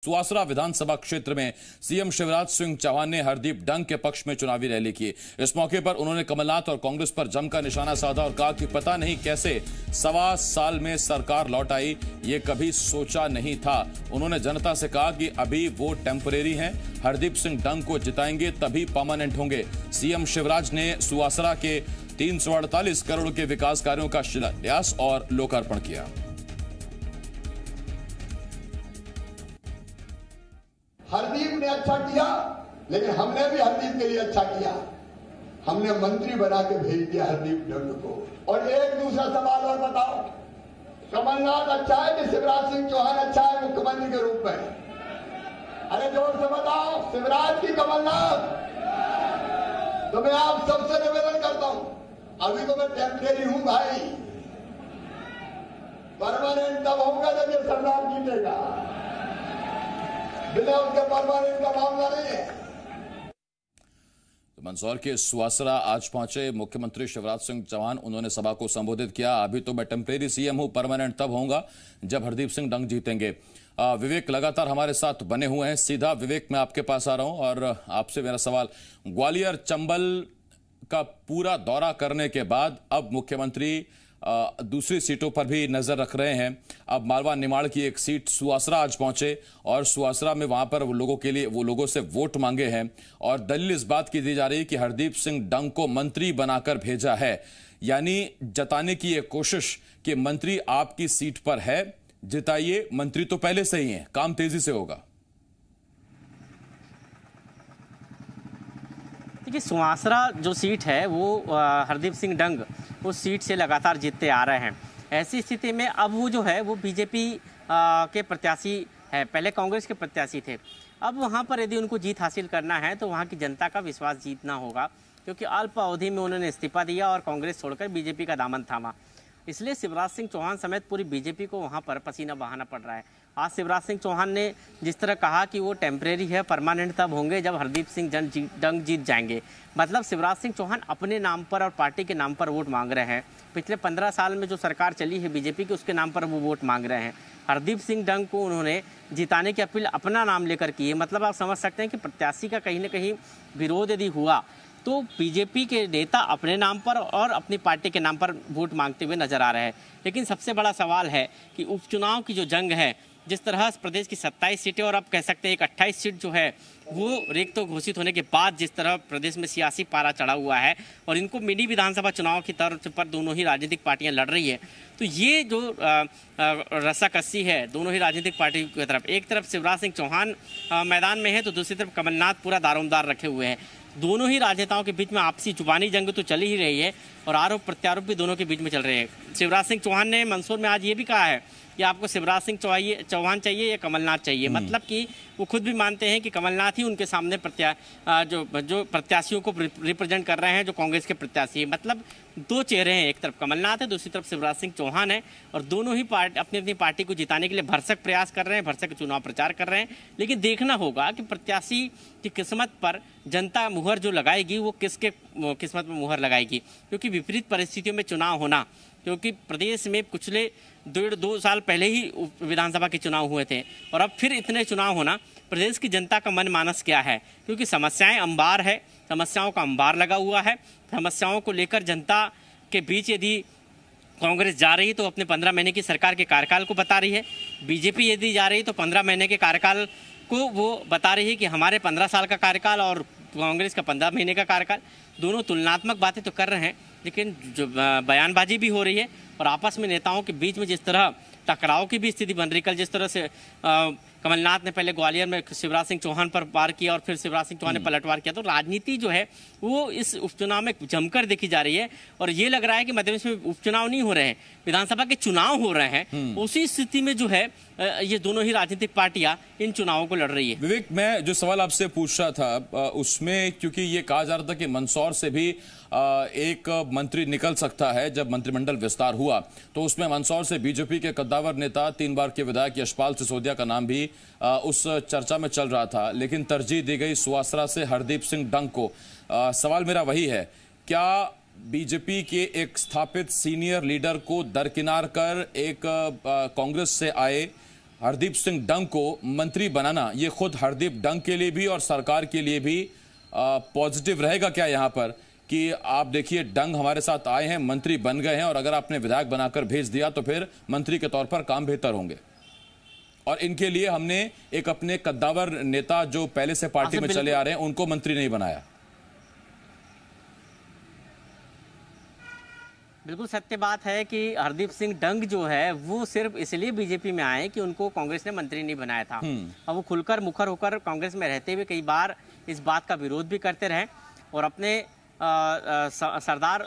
सुवासरा विधानसभा क्षेत्र में सीएम शिवराज सिंह चौहान ने हरदीप डंग के पक्ष में चुनावी रैली की। इस मौके पर उन्होंने कमलनाथ और कांग्रेस पर जमकर निशाना साधा और कहा कि पता नहीं कैसे 1.25 साल में सरकार लौट आई, ये कभी सोचा नहीं था। उन्होंने जनता से कहा कि अभी वो टेम्परेरी हैं, हरदीप सिंह डंग को जिताएंगे तभी परमानेंट होंगे। सीएम शिवराज ने सुवासरा के 348 करोड़ के विकास कार्यों का शिलान्यास और लोकार्पण किया। हरदीप ने अच्छा किया, लेकिन हमने भी हरदीप के लिए अच्छा किया। हमने मंत्री बना के भेज दिया हरदीप डंग को। और एक दूसरा सवाल और बताओ, कमलनाथ अच्छा है कि शिवराज सिंह चौहान अच्छा है मुख्यमंत्री के रूप में? अरे जोर से बताओ, शिवराज की कमलनाथ? तो मैं आप सबसे निवेदन करता हूं, अभी तो मैं टेम्परेरी हूं भाई, परमानेंट तब होगा जब ये सरदार जीतेगा, बिना उसके परमानेंट का मामला नहीं है। मंदसौर के सुवासरा आज पहुंचे मुख्यमंत्री शिवराज सिंह चौहान। उन्होंने सभा को संबोधित किया। अभी तो मैं टेम्परेरी सीएम हूं, परमानेंट तब होऊंगा जब हरदीप सिंह डंग जीतेंगे। विवेक लगातार हमारे साथ बने हुए हैं। सीधा विवेक मैं आपके पास आ रहा हूं और आपसे मेरा सवाल, ग्वालियर चंबल का पूरा दौरा करने के बाद अब मुख्यमंत्री दूसरी सीटों पर भी नजर रख रहे हैं। अब मालवा निमाड़ की एक सीट सुवासरा आज पहुंचे और सुवासरा में वहां पर वो लोगों से वोट मांगे हैं और दलील इस बात की दी जा रही है कि हरदीप सिंह डंग को मंत्री बनाकर भेजा है, यानी जताने की एक कोशिश कि मंत्री आपकी सीट पर है, जिताइए। मंत्री तो पहले से ही है, काम तेजी से होगा। देखिए, सुवासरा जो सीट है वो हरदीप सिंह डंग उस सीट से लगातार जीतते आ रहे हैं। ऐसी स्थिति में अब वो जो है वो बीजेपी के प्रत्याशी है, पहले कांग्रेस के प्रत्याशी थे। अब वहाँ पर यदि उनको जीत हासिल करना है तो वहाँ की जनता का विश्वास जीतना होगा, क्योंकि अल्प अवधि में उन्होंने इस्तीफा दिया और कांग्रेस छोड़कर बीजेपी का दामन थामा। इसलिए शिवराज सिंह चौहान समेत पूरी बीजेपी को वहाँ पर पसीना बहाना पड़ रहा है। आज शिवराज सिंह चौहान ने जिस तरह कहा कि वो टेम्परेरी है, परमानेंट तब होंगे जब हरदीप सिंह डंग जीत जाएंगे, मतलब शिवराज सिंह चौहान अपने नाम पर और पार्टी के नाम पर वोट मांग रहे हैं। पिछले 15 साल में जो सरकार चली है बीजेपी की, उसके नाम पर वो वोट मांग रहे हैं। हरदीप सिंह डंग को उन्होंने जिताने की अपील अपना नाम लेकर की है। मतलब आप समझ सकते हैं कि प्रत्याशी का कहीं ना कहीं विरोध यदि हुआ तो बीजेपी के नेता अपने नाम पर और अपनी पार्टी के नाम पर वोट मांगते हुए नजर आ रहे हैं। लेकिन सबसे बड़ा सवाल है कि उपचुनाव की जो जंग है, जिस तरह प्रदेश की 27 सीटें और अब कह सकते हैं एक 28 सीट जो है वो रिक्त घोषित होने के बाद जिस तरह प्रदेश में सियासी पारा चढ़ा हुआ है और इनको मिनी विधानसभा चुनाव की तर्ज पर दोनों ही राजनीतिक पार्टियां लड़ रही है, तो ये जो रस्साकस्सी है दोनों ही राजनीतिक पार्टी की तरफ, एक तरफ शिवराज सिंह चौहान मैदान में है तो दूसरी तरफ कमलनाथ पूरा दारोमदार रखे हुए हैं। दोनों ही राजनेताओं के बीच में आपसी जुबानी जंग तो चली ही रही है और आरोप प्रत्यारोप भी दोनों के बीच में चल रहे हैं। शिवराज सिंह चौहान ने मंदसौर में आज ये भी कहा है कि आपको शिवराज सिंह चौहान चाहिए या कमलनाथ चाहिए। मतलब कि वो खुद भी मानते हैं कि कमलनाथ ही उनके सामने जो प्रत्याशियों को रिप्रेजेंट कर रहे हैं, जो कांग्रेस के प्रत्याशी है। मतलब दो चेहरे हैं, एक तरफ कमलनाथ है, दूसरी तरफ शिवराज सिंह चौहान है और दोनों ही अपनी अपनी पार्टी को जिताने के लिए भरसक प्रयास कर रहे हैं, भरसक चुनाव प्रचार कर रहे हैं। लेकिन देखना होगा कि प्रत्याशी की किस्मत पर जनता मुहर जो लगाएगी वो किसके किस्मत में मुहर लगाएगी, क्योंकि विपरीत परिस्थितियों में चुनाव होना, क्योंकि प्रदेश में पिछले 1.5-2 साल पहले ही विधानसभा के चुनाव हुए थे और अब फिर इतने चुनाव होना, प्रदेश की जनता का मन मानस क्या है, क्योंकि समस्याएं अंबार है, समस्याओं का अंबार लगा हुआ है। समस्याओं को लेकर जनता के बीच यदि कांग्रेस जा रही तो अपने 15 महीने की सरकार के कार्यकाल को बता रही है, बीजेपी यदि जा रही तो 15 महीने के कार्यकाल को वो बता रही है कि हमारे 15 साल का कार्यकाल और कांग्रेस का 15 महीने का कार्यकाल, दोनों तुलनात्मक बातें तो कर रहे हैं, लेकिन जो बयानबाजी भी हो रही है और आपस में नेताओं के बीच में जिस तरह टकराव की भी स्थिति बन रही। कल जिस तरह से कमलनाथ ने पहले ग्वालियर में शिवराज सिंह चौहान पर वार किया और फिर शिवराज सिंह चौहान ने पलटवार किया, तो राजनीति जो है वो इस उपचुनाव में जमकर देखी जा रही है और ये लग रहा है कि मध्य प्रदेश में उपचुनाव नहीं हो रहे हैं, विधानसभा के चुनाव हो रहे हैं। उसी स्थिति में जो है ये दोनों ही राजनीतिक पार्टियां इन चुनावों को लड़ रही है। विवेक, मैं जो सवाल आपसे पूछ रहा था उसमें, क्योंकि ये कहा जा रहा था कि मंदसौर से भी एक मंत्री निकल सकता है, जब मंत्रिमंडल विस्तार हुआ तो उसमें मंदसौर से बीजेपी के कद्दावर नेता 3 बार के विधायक यशपाल सिसोदिया का नाम भी उस चर्चा में चल रहा था, लेकिन तरजीह दी गई सुवासरा से हरदीप सिंह डंग को। सवाल मेरा वही है, क्या बीजेपी के एक स्थापित सीनियर लीडर को दरकिनार कर एक कांग्रेस से आए हरदीप सिंह डंग को मंत्री बनाना, ये खुद हरदीप डंग के लिए भी और सरकार के लिए भी पॉजिटिव रहेगा क्या यहाँ पर कि आप देखिए डंग हमारे साथ आए हैं, मंत्री बन गए हैं, और अगर आपने विधायक बनाकर भेज दिया तो फिर मंत्री के तौर पर काम बेहतर होंगे, और इनके लिए हमने एक अपने कद्दावर नेता जो पहले से पार्टी में चले आ रहे हैं उनको मंत्री नहीं बनाया। बिल्कुल सत्य बात है कि हरदीप सिंह डंग जो है वो सिर्फ इसलिए बीजेपी में आए कि उनको कांग्रेस ने मंत्री नहीं बनाया था, और वो खुलकर मुखर होकर कांग्रेस में रहते हुए कई बार इस बात का विरोध भी करते रहे, और अपने सरदार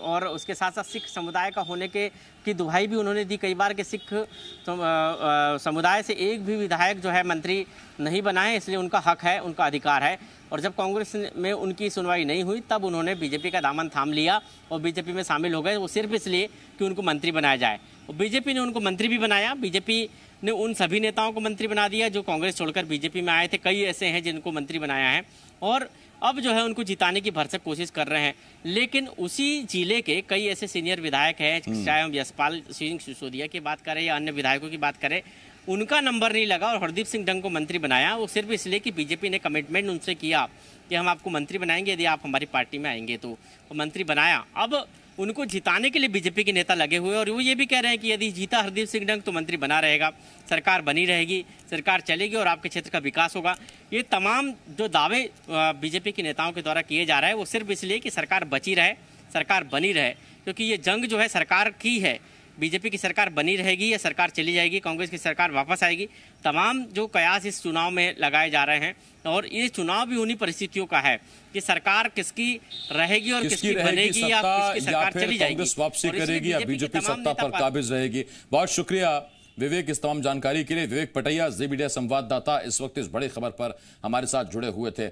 और उसके साथ साथ सिख समुदाय का होने की दुहाई भी उन्होंने दी कई बार कि सिख समुदाय से एक भी विधायक जो है मंत्री नहीं बनाए, इसलिए उनका हक है, उनका अधिकार है। और जब कांग्रेस में उनकी सुनवाई नहीं हुई तब उन्होंने बीजेपी का दामन थाम लिया और बीजेपी में शामिल हो गए, वो सिर्फ इसलिए कि उनको मंत्री बनाया जाए। और बीजेपी ने उनको मंत्री भी बनाया, बीजेपी ने उन सभी नेताओं को मंत्री बना दिया जो कांग्रेस छोड़कर बीजेपी में आए थे, कई ऐसे हैं जिनको मंत्री बनाया है, और अब जो है उनको जिताने की भरसक कोशिश कर रहे हैं। लेकिन उसी जिले के कई ऐसे सीनियर विधायक हैं, चाहे हम यशपाल सिंह सिसोदिया की बात करें या अन्य विधायकों की बात करें, उनका नंबर नहीं लगा और हरदीप सिंह डंग को मंत्री बनाया, वो सिर्फ इसलिए कि बीजेपी ने कमिटमेंट उनसे किया कि हम आपको मंत्री बनाएंगे यदि आप हमारी पार्टी में आएंगे, तो मंत्री बनाया। अब उनको जिताने के लिए बीजेपी के नेता लगे हुए, और वो ये भी कह रहे हैं कि यदि जीता हरदीप सिंह डंग तो मंत्री बना रहेगा, सरकार बनी रहेगी, सरकार चलेगी और आपके क्षेत्र का विकास होगा। ये तमाम जो दावे बीजेपी के नेताओं के द्वारा किए जा रहे हैं वो सिर्फ इसलिए कि सरकार बची रहे, सरकार बनी रहे, क्योंकि ये जंग जो है सरकार की है, बीजेपी की सरकार बनी रहेगी या सरकार चली जाएगी, कांग्रेस की सरकार वापस आएगी। तमाम जो कयास इस चुनाव में लगाए जा रहे हैं, और ये चुनाव भी उन्हीं परिस्थितियों का है कि सरकार किसकी रहेगी और किसकी बनेगी या किसकी सरकार चली जाएगी, कांग्रेस वापसी करेगी या बीजेपी सत्ता पर काबिज रहेगी। बहुत शुक्रिया विवेक इस तमाम जानकारी के लिए। विवेक पटैया, जी मीडिया संवाददाता, इस वक्त इस बड़ी खबर पर हमारे साथ जुड़े हुए थे।